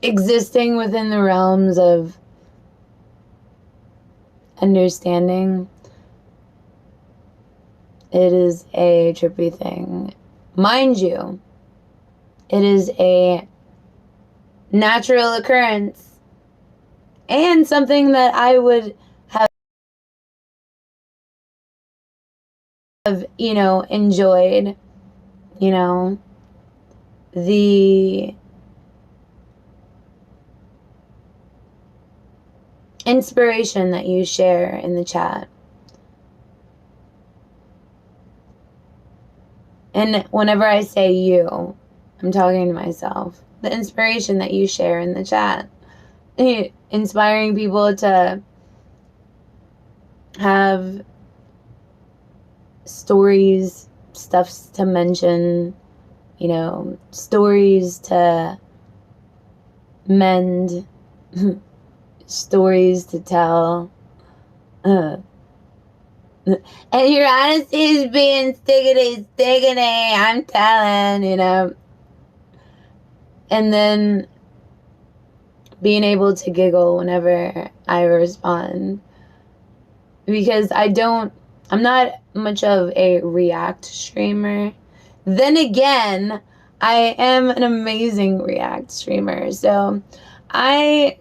existing within the realms of understanding, it is a trippy thing. Mind you, it is a natural occurrence and something that I would have, enjoyed, the inspiration that you share in the chat. And whenever I say you, I'm talking to myself. The inspiration that you share in the chat. Inspiring people to have stories, stuffs to mention, stories to mend, stories to tell. And your honesty is being stickity, I'm telling, And then being able to giggle whenever I respond. Because I'm not much of a react streamer. Then again, I am an amazing react streamer. So I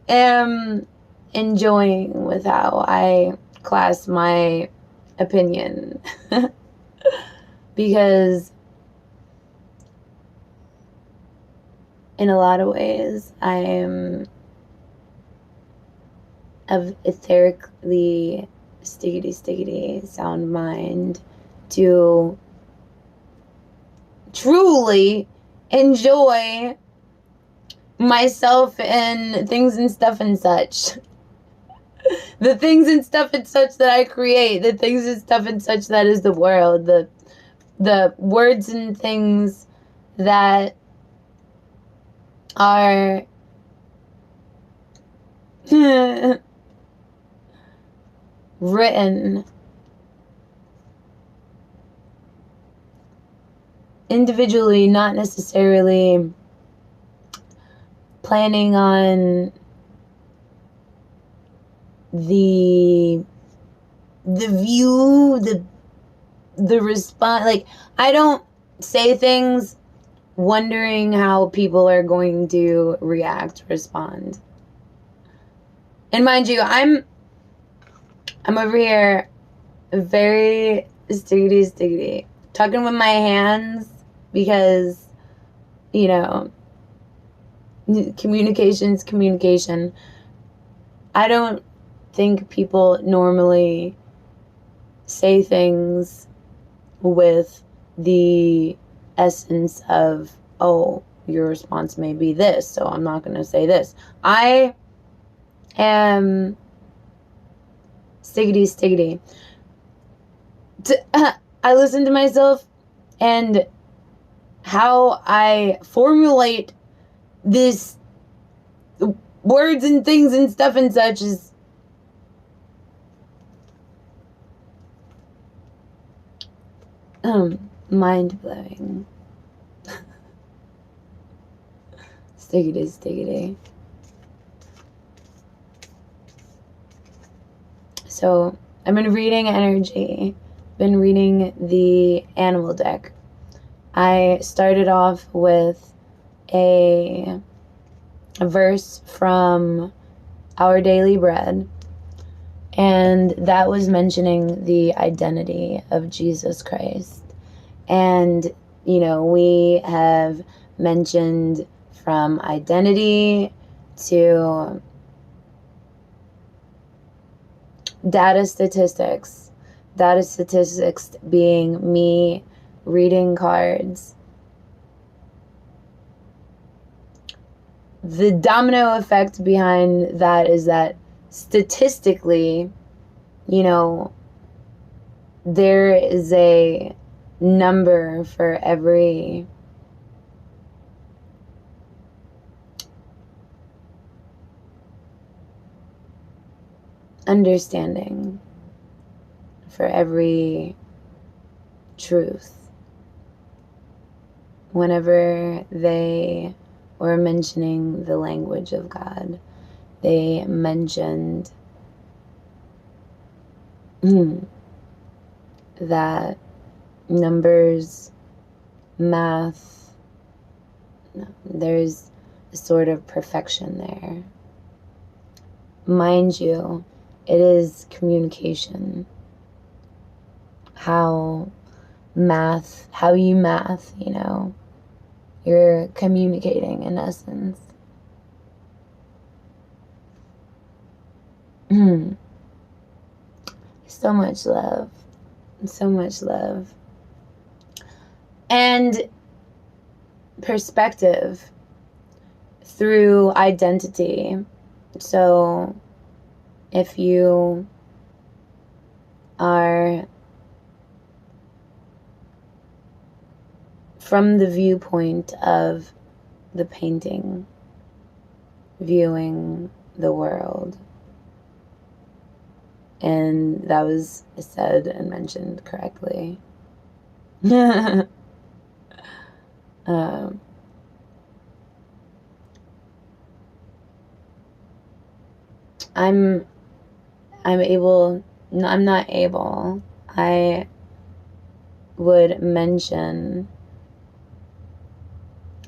am enjoying with how I class my opinion. Because in a lot of ways, I am of etherically stickity sound mind to truly enjoy myself and things and stuff and such. The things and stuff and such that I create, the things and stuff and such that is the world, the words and things that are written individually, not necessarily planning on the view, the response. Like, I don't say things wondering how people are going to react, respond. And mind you, I'm over here very stickity, talking with my hands because, communication's communication. I don't think people normally say things with the essence of, oh, your response may be this, so I'm not going to say this. I am stickity. I listen to myself and how I formulate this words and things and stuff and such is mind-blowing. Stickity. So I've been reading energy, been reading the animal deck. I started off with a verse from Our Daily Bread, and that was mentioning the identity of Jesus Christ. And, we have mentioned from identity to data statistics being me reading cards. The domino effect behind that is that statistically, there is a number for every understanding, for every truth. Whenever they were mentioning the language of God. They mentioned that numbers, math, there's a sort of perfection there. Mind you, it is communication. How you math, you're communicating in essence. So much love. So much love. And perspective through identity. So if you are from the viewpoint of the painting, viewing the world, and that was said and mentioned correctly. I would mention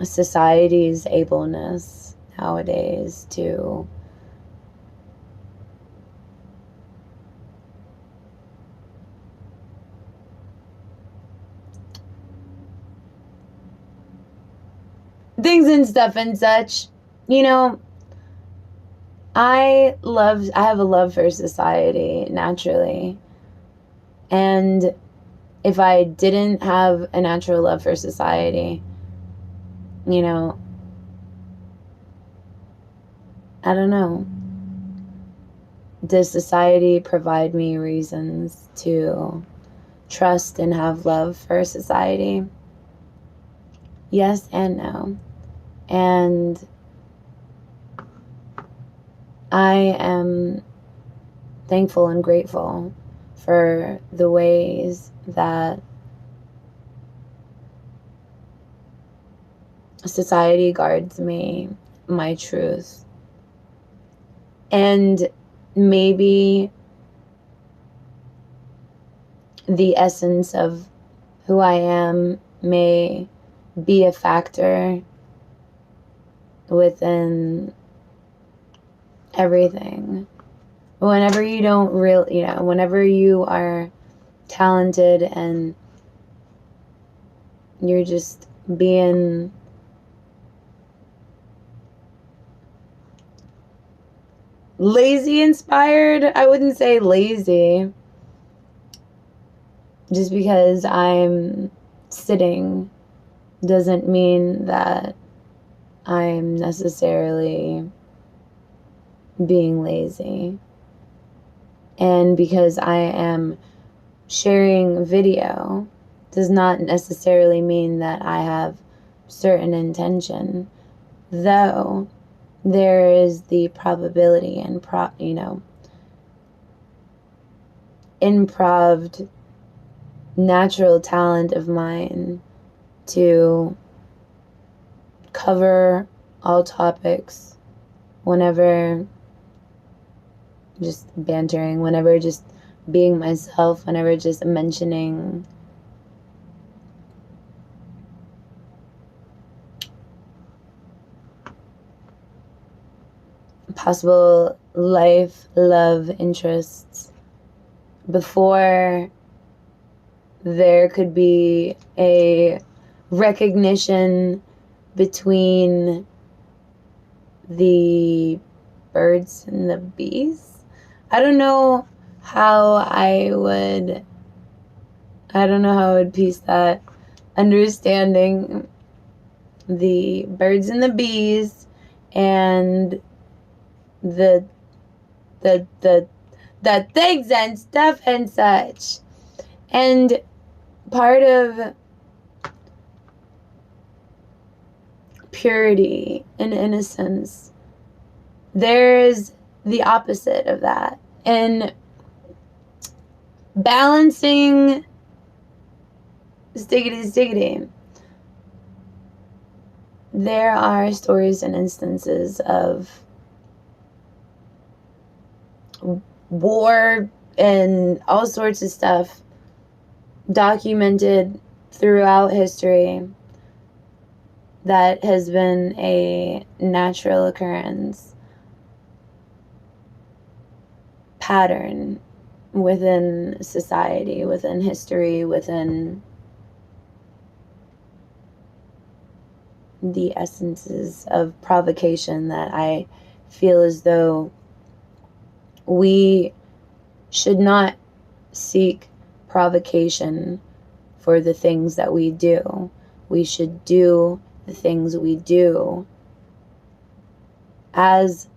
society's ableness nowadays to things and stuff and such. I have a love for society naturally. And if I didn't have a natural love for society, I don't know. Does society provide me reasons to trust and have love for society? Yes and no. And I am thankful and grateful for the ways that society guards me, my truth. And maybe the essence of who I am may be a factor within everything. Whenever you don't whenever you are talented and you're just being lazy inspired, I wouldn't say lazy. Just because I'm sitting doesn't mean that I'm necessarily being lazy. And because I am sharing video does not necessarily mean that I have certain intention, though there is the probability and improv natural talent of mine to cover all topics whenever just bantering, whenever just being myself, whenever just mentioning possible life, love, interests before there could be a recognition between the birds and the bees. I don't know how I would piece that, understanding the birds and the bees and the things and stuff and such. And part of purity and innocence, there's the opposite of that. And balancing stiggity, there are stories and instances of war and all sorts of stuff documented throughout history that has been a natural occurrence pattern within society, within history, within the essences of provocation, that I feel as though we should not seek provocation for the things that we do. We should do the things we do as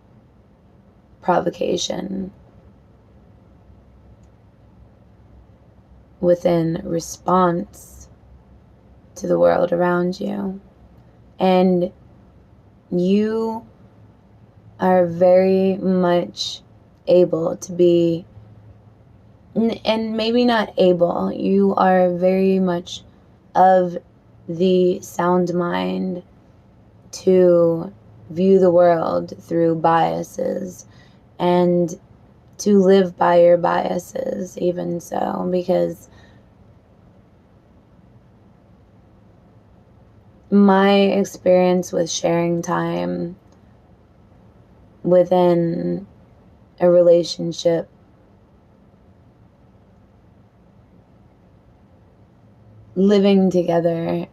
provocation within response to the world around you. And you are very much able to be, and maybe not able, you are very much of the sound mind to view the world through biases and to live by your biases, even so, because my experience with sharing time within a relationship living together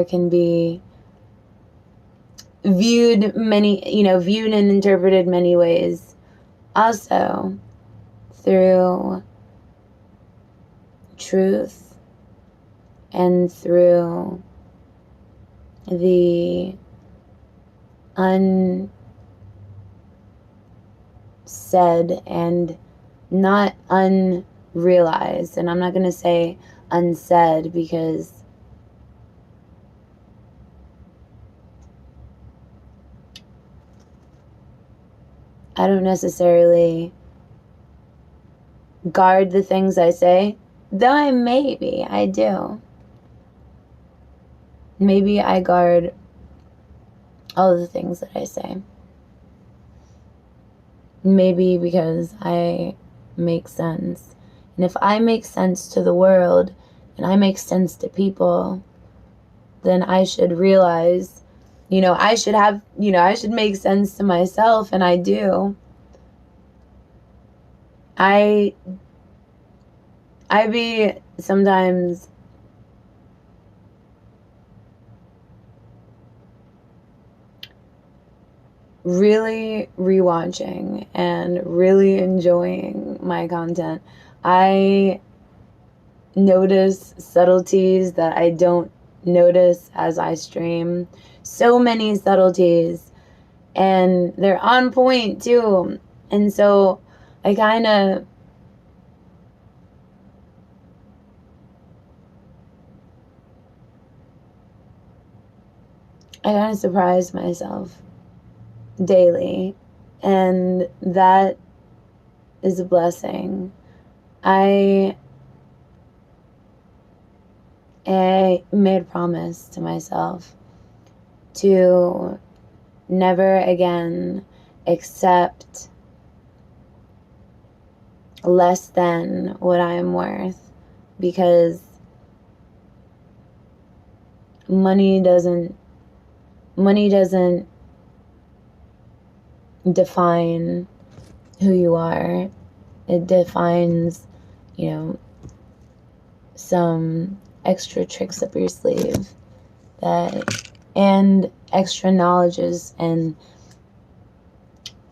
can be viewed and interpreted many ways, also through truth and through the unsaid and not unrealized. And I'm not going to say unsaid, because I don't necessarily guard the things I say, though I do. Maybe I guard all the things that I say. Maybe because I make sense. And if I make sense to the world and I make sense to people, then I should realize, I should make sense to myself, and I do. I be sometimes really rewatching and really enjoying my content. I notice subtleties that I don't notice as I stream. So many subtleties, and they're on point too. And so I kind of surprise myself daily, and that is a blessing. I made a promise to myself to never again accept less than what I am worth, because money doesn't define who you are. It defines, some extra tricks up your sleeve, and extra knowledges and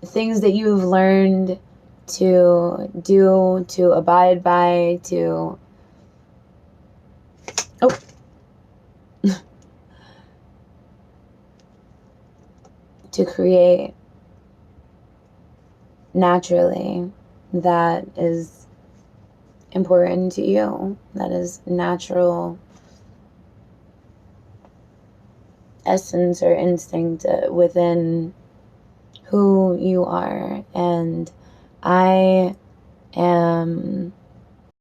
things that you've learned to do, to abide by, to to create naturally, that is important to you, that is natural essence or instinct within who you are. And I am